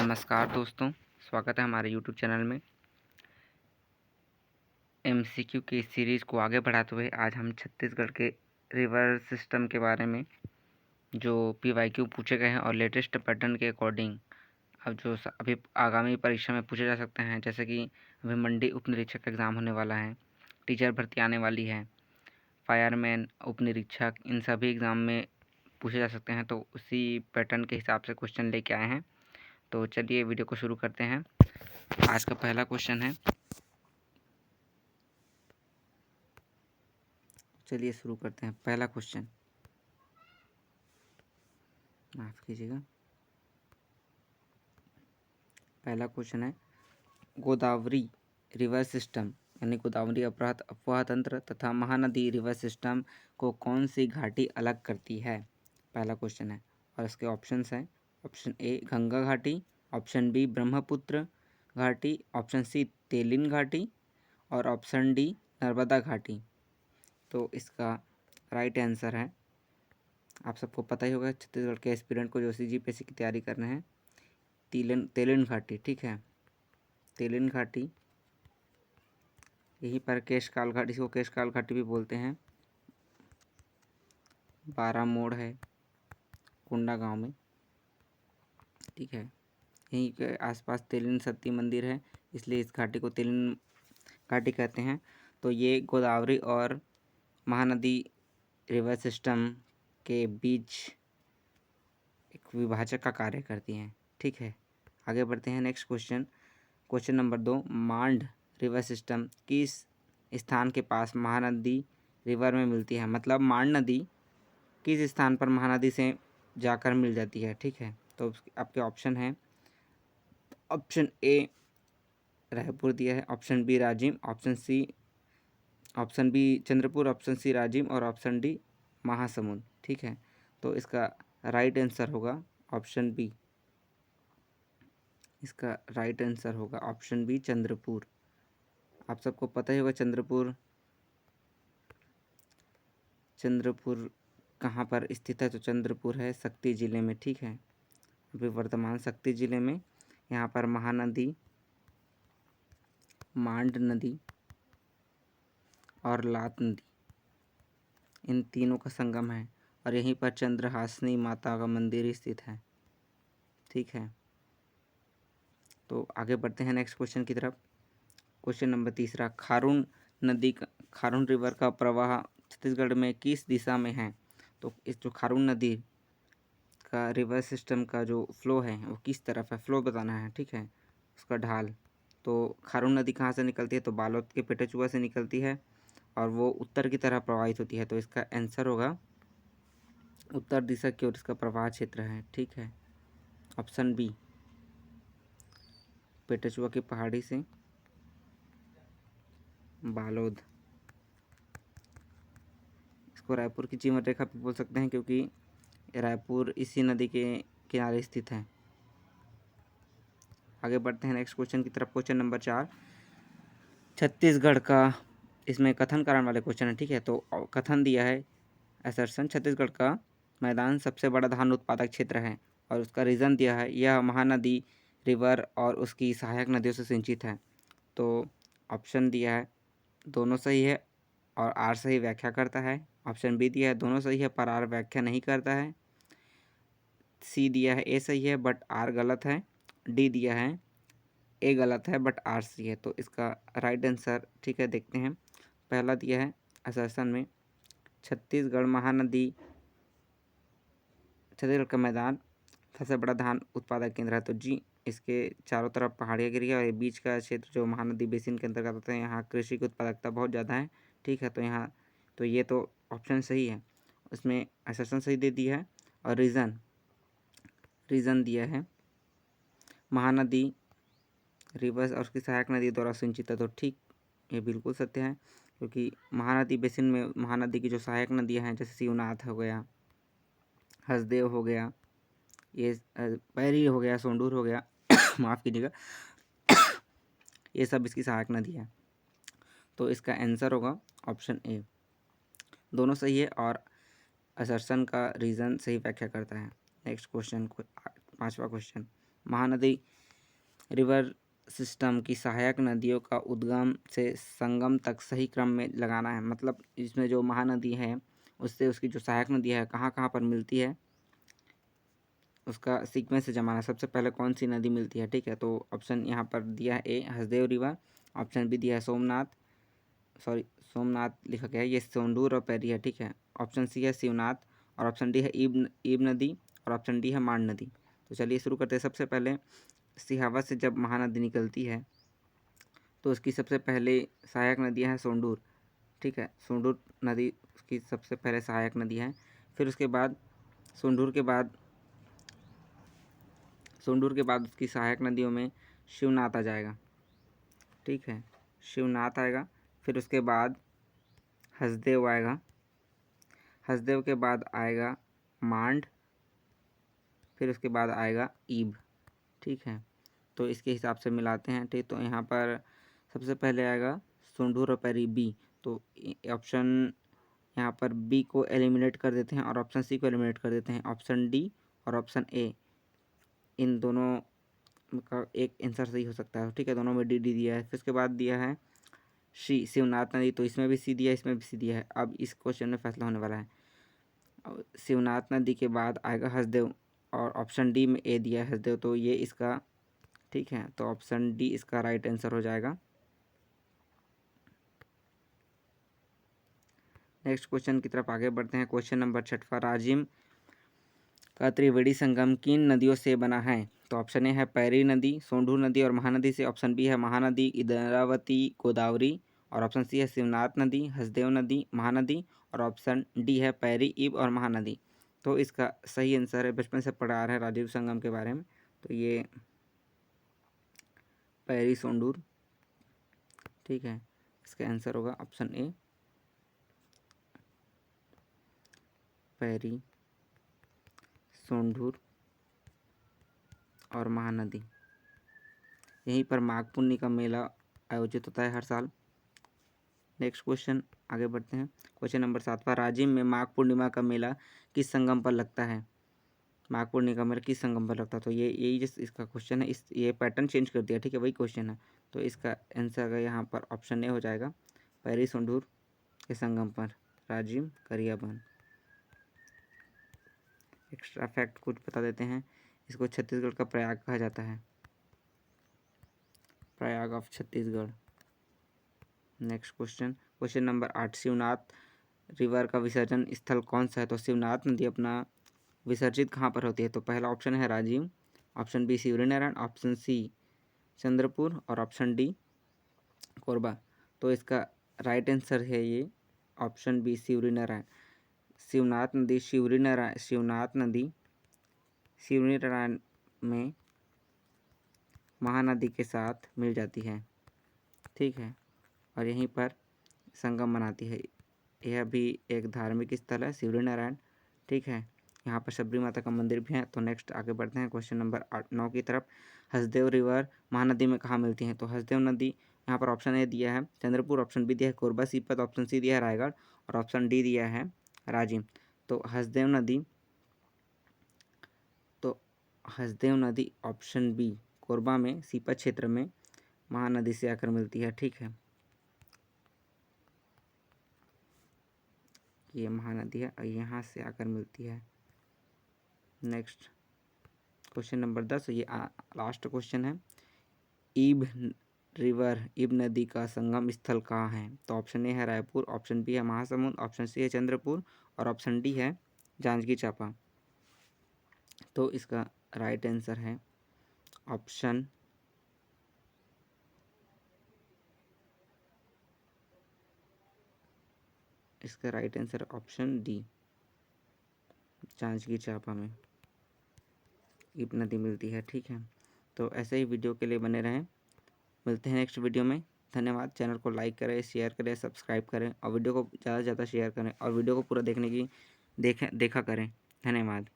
नमस्कार दोस्तों, स्वागत है हमारे यूट्यूब चैनल में। एमसीक्यू की इस सीरीज़ को आगे बढ़ाते हुए आज हम छत्तीसगढ़ के रिवर सिस्टम के बारे में जो पीवाईक्यू पूछे गए हैं और लेटेस्ट पैटर्न के अकॉर्डिंग अब जो अभी आगामी परीक्षा में पूछे जा सकते हैं, जैसे कि अभी मंडी उप निरीक्षक का एग्ज़ाम होने वाला है, टीचर भर्ती आने वाली है, फायरमैन उप निरीक्षक, इन सभी एग्ज़ाम में पूछे जा सकते हैं। तो उसी पैटर्न के हिसाब से क्वेश्चन लेके आए हैं। तो चलिए वीडियो को शुरू करते हैं। आज का पहला क्वेश्चन है, चलिए शुरू करते हैं। पहला क्वेश्चन, माफ़ कीजिएगा, पहला क्वेश्चन है गोदावरी रिवर सिस्टम यानी गोदावरी अपराध अफवाह तंत्र तथा महानदी रिवर सिस्टम को कौन सी घाटी अलग करती है। पहला क्वेश्चन है और इसके ऑप्शंस हैं। ऑप्शन ए गंगा घाटी, ऑप्शन बी ब्रह्मपुत्र घाटी, ऑप्शन सी तेलिन घाटी और ऑप्शन डी नर्मदा घाटी। तो इसका राइट आंसर है, आप सबको पता ही होगा, छत्तीसगढ़ के एस्पिरेंट को जो सीजीपीएससी की तैयारी कर रहे हैं, तेलिन घाटी। ठीक है, तेलिन घाटी, यहीं पर केशकाल घाटी, इसको केशकाल घाटी भी बोलते हैं, बारह मोड़ है कुंडा गांव में। ठीक है, यहीं के आसपास तेलिन सती मंदिर है, इसलिए इस घाटी को तेलिन घाटी कहते हैं। तो ये गोदावरी और महानदी रिवर सिस्टम के बीच एक विभाजक का कार्य करती हैं। ठीक है, आगे बढ़ते हैं। नेक्स्ट क्वेश्चन, क्वेश्चन नंबर 2, मांड रिवर सिस्टम किस स्थान के पास महानदी रिवर में मिलती है। मतलब मांड नदी किस स्थान पर महानदी से जाकर मिल जाती है। ठीक है, तो आपके ऑप्शन हैं, ऑप्शन ए रायपुर दिया है, option B Rajim, option B Chandrapur, option C Rajim और ऑप्शन डी महासमुंद। ठीक है, तो इसका राइट आंसर होगा ऑप्शन बी। इसका राइट आंसर होगा ऑप्शन बी चंद्रपुर। आप सबको पता ही होगा चंद्रपुर कहाँ पर स्थित है। तो चंद्रपुर है शक्ति जिले में। ठीक है, अभी वर्तमान शक्ति जिले में यहाँ पर महानदी, मांड नदी और लात नदी, इन तीनों का संगम है और यहीं पर चंद्रहासिनी माता का मंदिर स्थित है। ठीक है, तो आगे बढ़ते हैं नेक्स्ट क्वेश्चन की तरफ। क्वेश्चन नंबर 3, खारून रिवर का प्रवाह छत्तीसगढ़ में किस दिशा में है। तो इस जो खारून नदी का रिवर सिस्टम का जो फ्लो है वो किस तरफ है, फ्लो बताना है। ठीक है, उसका ढाल। तो खारून नदी कहाँ से निकलती है, तो बालोद के पेटचुआ से निकलती है और वो उत्तर की तरफ प्रवाहित होती है। तो इसका आंसर होगा उत्तर दिशा की ओर इसका प्रवाह क्षेत्र है। ठीक है, ऑप्शन बी, पेटचुआ की पहाड़ी से बालोद, इसको रायपुर की जीवन रेखा भी बोल सकते हैं क्योंकि रायपुर इसी नदी के किनारे स्थित है। आगे बढ़ते हैं नेक्स्ट क्वेश्चन की तरफ। क्वेश्चन नंबर 4, छत्तीसगढ़ का, इसमें कथन कारण वाले क्वेश्चन है। ठीक है, तो कथन दिया है असर्सन छत्तीसगढ़ का मैदान सबसे बड़ा धान उत्पादक क्षेत्र है और उसका रीज़न दिया है यह महानदी रिवर और उसकी सहायक नदियों से सिंचित है। तो ऑप्शन दिया है दोनों सही है और आर सही व्याख्या करता है। ऑप्शन बी दिया है दोनों सही है पर आर व्याख्या नहीं करता है। सी दिया है ए सही है बट आर गलत है। डी दिया है ए गलत है बट आर सही है। तो इसका राइट आंसर, ठीक है, देखते हैं। पहला दिया है असर्सन में छत्तीसगढ़ का मैदान सबसे बड़ा धान उत्पादक केंद्र है। तो जी, इसके चारों तरफ पहाड़ियाँ घिरी है और ये बीच का क्षेत्र जो महानदी बेसिन के अंतर्गत आता है, यहाँ कृषि की उत्पादकता बहुत ज़्यादा है। ठीक है, तो यहाँ तो ये तो ऑप्शन सही है, उसमें असर्सन सही दे दिया है और रीज़न दिया है महानदी रिवर्स और उसकी सहायक नदी द्वारा सिंचित है। तो ठीक, ये बिल्कुल सत्य है क्योंकि महानदी बेसिन में महानदी की जो सहायक नदियाँ हैं जैसे शिवनाथ हो गया, हसदेव हो गया, ये पैरी हो गया, सोंडूर हो गया माफ़ कीजिएगा, ये सब इसकी सहायक नदी है। तो इसका आंसर होगा ऑप्शन ए, दोनों सही है और असर्सन का रीज़न सही व्याख्या करता है। नेक्स्ट क्वेश्चन, 5वां क्वेश्चन, महानदी रिवर सिस्टम की सहायक नदियों का उद्गम से संगम तक सही क्रम में लगाना है। मतलब इसमें जो महानदी है उससे उसकी जो सहायक नदी है कहाँ कहाँ पर मिलती है उसका सीक्वेंस से जमाना। सबसे पहले कौन सी नदी मिलती है, ठीक है। तो ऑप्शन यहाँ पर दिया है ए हसदेव रिवर, ऑप्शन बी दिया है सोमनाथ लिखा गया है, ये सोंडूर और पैरी है, ठीक है। ऑप्शन सी है शिवनाथ और ऑप्शन डी है ईब नदी और ऑप्शन डी है मांड नदी। तो चलिए शुरू करते हैं। सबसे पहले सिहावत से जब महानदी निकलती है तो उसकी सबसे पहले सहायक नदियाँ हैं सोंडूर, ठीक है। सोंडूर नदी उसकी सबसे पहले सहायक नदी है। फिर उसके बाद सोंडूर के बाद उसकी सहायक नदियों में शिवनाथ आ जाएगा, ठीक है, शिवनाथ आएगा। फिर उसके बाद हसदेव आएगा, हसदेव के बाद आएगा मांड, फिर उसके बाद आएगा ईब, ठीक है। तो इसके हिसाब से मिलाते हैं, ठीक। तो यहाँ पर सबसे पहले आएगा सोंडूर और पैरी बी। तो ऑप्शन यहाँ पर बी को एलिमिनेट कर देते हैं और ऑप्शन सी को एलिमिनेट कर देते हैं। ऑप्शन डी और ऑप्शन ए, इन दोनों का एक आंसर सही हो सकता है, ठीक है। दोनों में डी डी दिया है। फिर उसके बाद दिया है शिवनाथ नदी, तो इसमें भी सी दिया है, इसमें भी सी दिया है। अब इस क्वेश्चन में फैसला होने वाला है। शिवनाथ नदी के बाद आएगा हसदेव और ऑप्शन डी में ए दिया है हसदेव, तो ये इसका, ठीक है। तो ऑप्शन डी इसका राइट आंसर हो जाएगा। नेक्स्ट क्वेश्चन की तरफ आगे बढ़ते हैं। क्वेश्चन नंबर 6वां, राजिम का त्रिवेणी संगम किन नदियों से बना है? तो ऑप्शन ए है पैरी नदी, सोंढूर नदी और महानदी से। ऑप्शन बी है महानदी, इंद्रावती, गोदावरी और ऑप्शन सी है शिवनाथ नदी, हसदेव नदी, महानदी और ऑप्शन डी है पैरी, ईब और महानदी। तो इसका सही आंसर है, बचपन से पढ़ा आ रहा है राजीव संगम के बारे में, तो ये पैरी सोंढूर, ठीक है। इसका आंसर होगा ऑप्शन ए पैरी, सोंढूर और महानदी। यहीं पर माघ पुन्नी का मेला आयोजित होता है हर साल। नेक्स्ट क्वेश्चन आगे बढ़ते हैं। क्वेश्चन नंबर 7वां, राजिम में माघ पूर्णिमा का मेला किस संगम पर लगता है? माघ पूर्णिमा का मेला किस संगम पर लगता है? तो ये यही जिस इसका क्वेश्चन है, ये पैटर्न चेंज कर दिया, ठीक है, वही क्वेश्चन है। तो इसका आंसर यहाँ पर ऑप्शन ए हो जाएगा, पैरी सोंढूर के संगम पर राजिम करियाबंद। एक्स्ट्रा फैक्ट कुछ बता देते हैं, इसको छत्तीसगढ़ का प्रयाग कहा जाता है, Prayag of Chhattisgarh. Next question number 8, Shivnath river का विसर्जन स्थल कौन सा है? तो शिवनाथ नदी अपना विसर्जित कहाँ पर होती है? तो पहला ऑप्शन है Rajim, option B Shivrinarayan, option C Chandrapur और ऑप्शन डी कोरबा। तो इसका राइट आंसर है ये ऑप्शन बी शिवरीनारायण। शिवनाथ नदी शिवरीनारायण में महानदी के साथ मिल जाती है, ठीक है, और यहीं पर संगम बनाती है। यह भी एक धार्मिक स्थल है शिवरीनारायण, ठीक है। यहाँ पर शबरी माता का मंदिर भी है। तो नेक्स्ट आगे बढ़ते हैं क्वेश्चन नंबर 9 की तरफ। हसदेव रिवर महानदी में कहाँ मिलती है? तो हसदेव नदी यहाँ पर ऑप्शन ए दिया है चंद्रपुर, ऑप्शन बी दिया है कोरबा सीपत, ऑप्शन सी दिया है रायगढ़ और ऑप्शन डी दिया है राजिम। तो हसदेव नदी ऑप्शन बी कोरबा में सीपत क्षेत्र में महानदी से आकर मिलती है, ठीक है। ये महानदी है और यहाँ से आकर मिलती है। नेक्स्ट क्वेश्चन नंबर 10, ये लास्ट क्वेश्चन है। ईब नदी का संगम स्थल कहाँ है? तो ऑप्शन ए है रायपुर, ऑप्शन बी है महासमुंद, ऑप्शन सी है चंद्रपुर और ऑप्शन डी है जांजगीर चांपा। तो इसका राइट आंसर है ऑप्शन डी, जांजगीर चांपा में ईब नदी मिलती है, ठीक है। तो ऐसे ही वीडियो के लिए बने रहें, मिलते हैं नेक्स्ट वीडियो में। धन्यवाद। चैनल को लाइक करें, शेयर करें, सब्सक्राइब करें और वीडियो को ज़्यादा से ज़्यादा शेयर करें और वीडियो को पूरा देखने की देखा करें। धन्यवाद।